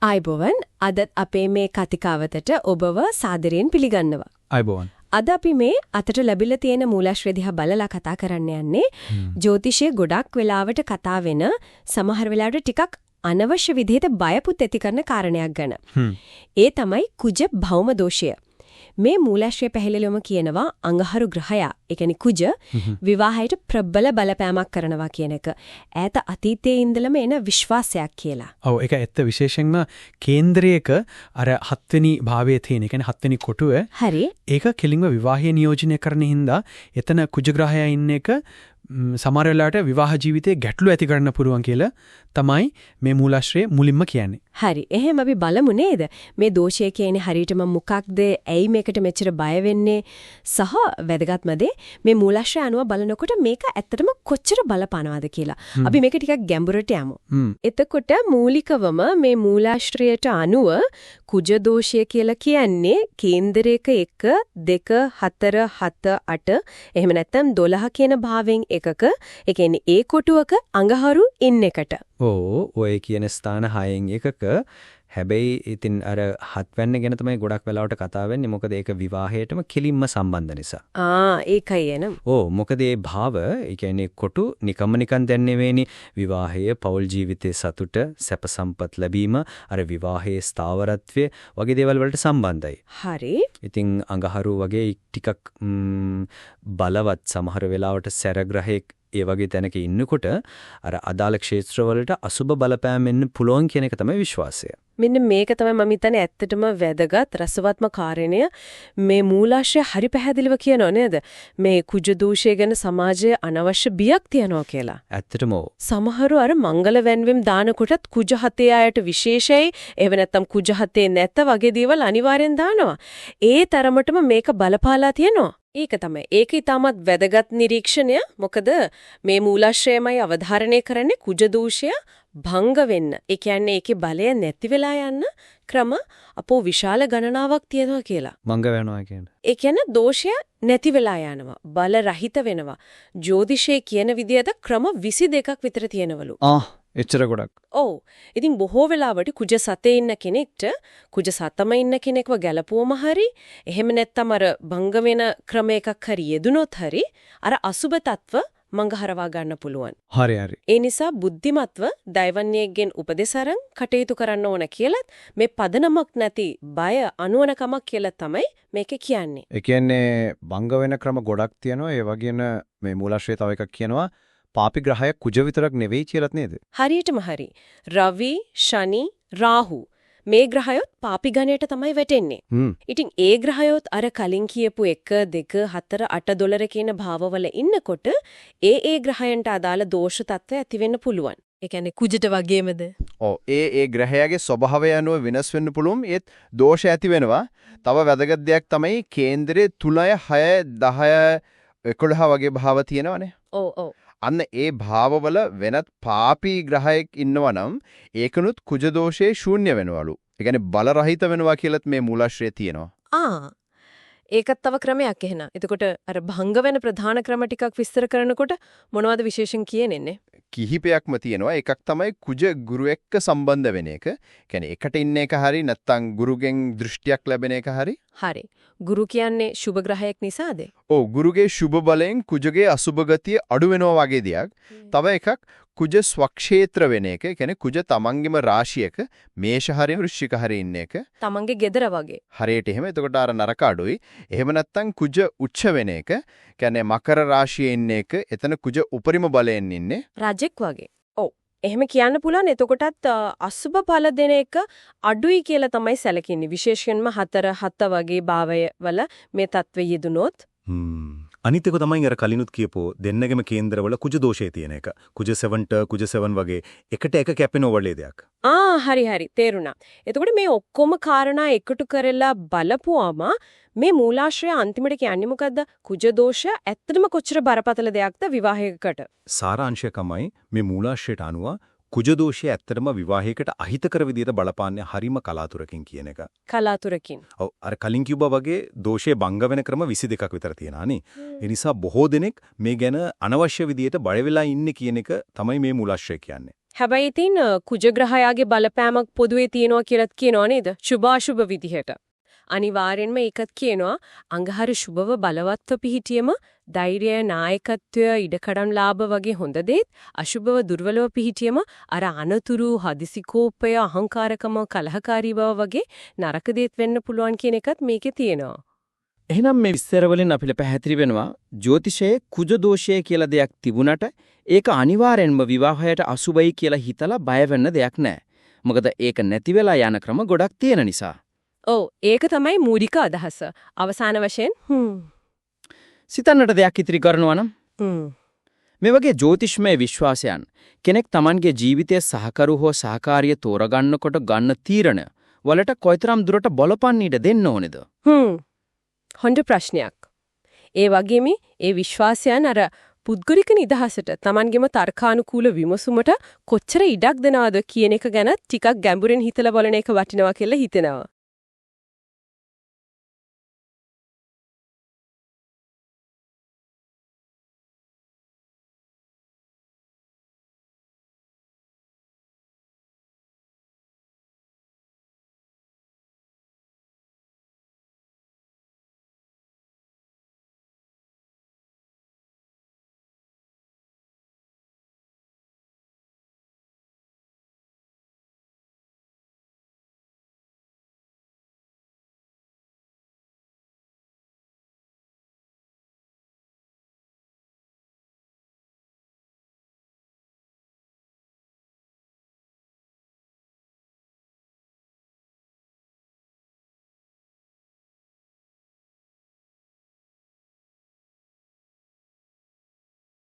ආයිබෝවන් අදත් අපේ මේ කතිකාවතට ඔබව සාදරයෙන් පිළිගන්නවා. ආයිබෝවන්. අද අපි මේ අතට ලැබිලා තියෙන මූලාශ්‍රය දිහා බලලා කතා කරන්න යන්නේ ජ්‍යොතිෂයේ ගොඩක් වෙලාවට කතා වෙන සමහර වෙලාවට ටිකක් අනවශ්‍ය විදිහට බයපුත් ඇති කරන කාරණයක් ගැන. ඒ තමයි කුජ භෞම දෝෂය. මේ මූලාශ්‍රය පැහැදිලිවම කියනවා අඟහරු ග්‍රහයා, ඒ කියන්නේ කුජ විවාහයට ප්‍රබල බලපෑමක් කරනවා කියන එක. ඈත අතීතයේ ඉඳලම එන විශ්වාසයක් කියලා. ඔව් ඒක ඇත්ත විශේෂයෙන්ම කේන්ද්‍රයක අර හත්වෙනි භාවයේ තියෙන, ඒ කියන්නේ හත්වෙනි කොටුව. හරි. ඒක කෙලින්ම විවාහය නියෝජනය කරන හින්දා එතන කුජ ග්‍රහයා ඉන්න එක සමහර වෙලාවට විවාහ ජීවිතේ ගැටලු ඇති කරන්න පුළුවන් කියලා තමයි මේ මූලාශ්‍රය මුලින්ම කියන්නේ. හරි. එහෙනම් අපි බලමු නේද? මේ දෝෂය කියන්නේ හරියටම මොකක්ද? ඇයි මේකට මෙච්චර බය වෙන්නේ? සහ වැදගත්ම දේ මේ මූලාශ්‍රය අනුව බලනකොට මේක ඇත්තටම කොච්චර බලපානවද කියලා. අපි මේක ටිකක් ගැඹුරට යමු. එතකොට මූලිකවම මේ මූලාශ්‍රයට අනුව කුජ දෝෂය කියලා කියන්නේ කේන්දරයක 1 2 4 7 8 එහෙම නැත්නම් 12 කියන භාවයෙන් එකක, ඒ කියන්නේ ඒ කොටුවක අඟහරු ඉන්න එකට. ඔය කියන ස්ථාන 6න් එකක. හැබැයි ඉතින් අර 7 වෙනි ගැන තමයි ගොඩක් වෙලාවට කතා වෙන්නේ. මොකද ඒක විවාහයටම කෙලින්ම සම්බන්ධ නිසා. ඒකයි එනම්. මොකද මේ භාව, ඒ කියන්නේ කොටු නිකන් දැන් නෙවෙයිනි. විවාහය, පෞල් ජීවිතයේ සතුට, සැප සම්පත් ලැබීම, අර විවාහයේ ස්ථාවරත්වය වගේ දේවල් වලට සම්බන්ධයි. හරි. ඉතින් අඟහරු වගේ ටිකක් බලවත් සමහර වෙලාවට සැරග්‍රහයක් ඒ වගේ තැනක ඉන්නකොට අර අදාළ ක්ෂේත්‍රවලට අසුබ බලපෑම් එන්න පුළුවන් කියන එක තමයි විශ්වාසය. මෙන්න මේක තමයි මම හිතන්නේ ඇත්තටම වැදගත් රසවත්ම කාරණය. මේ මූලාශ්‍රය හරි පැහැදිලිව කියනෝ නේද? මේ කුජ දෝෂය ගැන සමාජයේ අනවශ්‍ය බියක් තියනවා කියලා. ඇත්තටම සමහරු අර මංගල වැන්වීම් දානකොටත් කුජ හතේ අයට විශේෂයි, එහෙම නැත්නම් කුජ හතේ නැත වගේ දේවල් අනිවාර්යෙන් දානවා. ඒ තරමටම මේක බලපාලා තියෙනවා. ඒක තමයි. ඒක ඊටමත් වැදගත් නිරීක්ෂණය. මොකද මේ මූලාශ්‍රයමයි අවධාරණය කරන්නේ කුජ දෝෂය භංග වෙන්න. ඒ කියන්නේ ඒකේ බලය නැති වෙලා යන්න ක්‍රම අපෝ විශාල ගණනාවක් තියෙනවා කියලා. මංග වෙනවා කියන්නේ. ඒ කියන්නේ දෝෂය නැති වෙලා යනවා. බල රහිත වෙනවා. ජ්‍යොතිෂයේ කියන විදිහට ක්‍රම 22ක් විතර තියෙනවලු. එච්චර ගොඩක්. ඔව්. ඉතින් බොහෝ වෙලාවට කුජ සතේ ඉන්න කෙනෙක්ට කුජ සතම ඉන්න කෙනෙක්ව ගැලපුවම හරි, එහෙම නැත්නම් අර භංග වෙන ක්‍රම එකක් හරි යෙදුනොත් හරි අර අසුබ තත්ව මංගහරවා ගන්න පුළුවන්. හරි. ඒ නිසා බුද්ධිමත්ව දෛවන්‍යයෙන් උපදෙස් අරන් කටයුතු කරන්න ඕන කියලත් මේ පදනමක් නැති බය අනුවණකමක් කියලා තමයි මේක කියන්නේ. ඒ කියන්නේ භංග වෙන ක්‍රම ගොඩක් තියෙනවා. ඒ වගේම මේ මූලාශ්‍රය තව එකක් කියනවා පාපි ග්‍රහය කුජ විතරක් නෙවෙයි කියලාත් නේද? හරියටම හරි. රවි, ශනි, රාහු මේ ග්‍රහයොත් පාපි ගණයට තමයි වැටෙන්නේ. ඉතින් ඒ ග්‍රහයොත් අර කලින් කියපු 1 2 4 8 12 කියන භාවවල ඉන්නකොට ඒ ග්‍රහයන්ට අදාළ දෝෂ තත්ත්වය ඇති වෙන්න පුළුවන්. ඒ කියන්නේ කුජට වගේමද? ඒ ග්‍රහයාගේ ස්වභාවය අනුව වෙනස් වෙන්න පුළුවන්. ඒත් දෝෂ ඇති වෙනවා. තව වැදගත් දෙයක් තමයි කේන්දරයේ 3 6 10 11 වගේ භාව තියෙනවනේ. ඔව්. අන්න ඒ භාවවල වෙනත් පාපී ග්‍රහයක් ඉන්නවා නම් ඒකනුත් කුජ දෝෂයේ ශූන්‍ය වෙනවලු. ඒ කියන්නේ බල රහිත වෙනවා කියලත් මේ මූලාශ්‍රය තියෙනවා. ඒකත් තව ක්‍රමයක් එහෙනම්. එතකොට අර භංග වෙන ප්‍රධාන ක්‍රම ටිකක් විස්තර කරනකොට මොනවද විශේෂයෙන් කියන්නේ? කිහිපයක්ම තියෙනවා. එකක් තමයි කුජ ගුරු එක්ක සම්බන්ධ වෙන එක. කියන්නේ එකට ඉන්න එක හරි නැත්නම් ගුරුගෙන් දෘෂ්ටියක් ලැබෙන එක හරි. හරි. ගුරු කියන්නේ සුබ ග්‍රහයක් නිසාද? ගුරුගේ සුබ බලයෙන් කුජගේ අසුබ ගතිය අඩු වෙනවා වගේ දෙයක්. තව එකක් කුජ ස්වක්ෂේත්‍ර වෙන එක. කියන්නේ කුජ තමන්ගේම රාශියක මේෂ හරි වෘශ්චික හරි ඉන්න එක. තමන්ගේ gedara වගේ. හරියට එහෙම. එතකොට අර නරක අඩුයි. එහෙම නැත්නම් කුජ උච්ච වෙන එක. කියන්නේ මකර රාශියේ ඉන්න එක. එතන කුජ උපරිම බලයෙන් ඉන්නේ. රජෙක් වගේ. ඔව්. එහෙම කියන්න පුළුවන්. එතකොටත් අසුබ ඵල දෙන එක අඩුයි කියලා තමයි සැලකෙන්නේ. විශේෂයෙන්ම 4 7 වගේ භාවය වල මේ தત્ත්වය යෙදුනොත්. අනිත් එක තමයි අර කලිනුත් කියපෝ දෙන්නගෙම කේන්දරවල කුජ දෝෂය තියෙන එක. කුජ 7ට කුජ 7 වගේ එකට එක කැපෙන වලේ දෙයක්. හරි තේරුණා. එතකොට මේ ඔක්කොම කාරණා එකතු කරලා බලපුවාම මේ මූලාශ්‍රය අන්තිමට කියන්නේ මොකද්ද? කුජ දෝෂය ඇත්තටම කොච්චර බරපතල දෙයක්ද විවාහයකට? සාරාංශයකමයි මේ මූලාශ්‍රයට අනුව කුජ දෝෂය ඇත්තටම විවාහයකට අහිතකර විදිහට බලපාන්නේ හරිම කලාතුරකින් කියන එක. කලාතුරකින්. ඔව් අර කලින් කිව්වා වගේ දෝෂයේ භංග වෙන ක්‍රම 22ක් විතර තියෙනවානේ. ඒ නිසා බොහෝ දෙනෙක් මේ ගැන අනවශ්‍ය විදිහට බය වෙලා ඉන්නේ කියන එක තමයි මේ මූලාශ්‍රය කියන්නේ. හැබැයි ඉතින් කුජග්‍රහයාගේ බලපෑමක් පොදුවේ තියෙනවා කියලාත් කියනවා නේද? සුභාසුභ විදිහට. අනිවාර්යෙන්ම ඒකත් කියනවා අංගහරු සුභව බලවත්ව පිහිටියම ධෛර්යය නායකත්වය ඉඩකඩම් ලාභ වගේ හොඳ දේත් අසුභව දුර්වලව පිහිටියම අර අනතුරු හදිසිකෝපය අහංකාරකම කලහකාරී බව වගේ නරක දේත් වෙන්න පුළුවන් කියන එකත් මේකේ තියෙනවා. එහෙනම් මේ විස්තර වලින් අපිට පැහැදිලි වෙනවා ජ්‍යොතිෂයේ කුජ දෝෂය කියලා දෙයක් තිබුණට ඒක අනිවාර්යෙන්ම විවාහයට අසුබයි කියලා හිතලා බය වෙන්න දෙයක් නැහැ. මොකද ඒක නැති වෙලා යන ක්‍රම ගොඩක් තියෙන නිසා. ඔව් ඒක තමයි මූලික අදහස. අවසාන වශයෙන් සිතන්නට දෙයක් ඉතිරි කරනවා නම් මේ වගේ ජ්‍යොතිෂමය විශ්වාසයන් කෙනෙක් Tamanගේ ජීවිතයේ සහකරු හෝ සහකාරිය තෝරගන්නකොට ගන්න තීරණ වලට කොයිතරම් දුරට බලපන්න ඉඩ දෙන්න ඕනේද? හොඳ ප්‍රශ්නයක්. ඒ වගේම ඒ විශ්වාසයන් අර පුද්ගලික නිදහසට Tamanගෙම තර්කානුකූල විමසුමට කොච්චර ඉඩක් දෙනවද කියන එක ගැන ටිකක් ගැඹුරින් හිතලා බලන එක වටිනවා කියලා හිතෙනවා.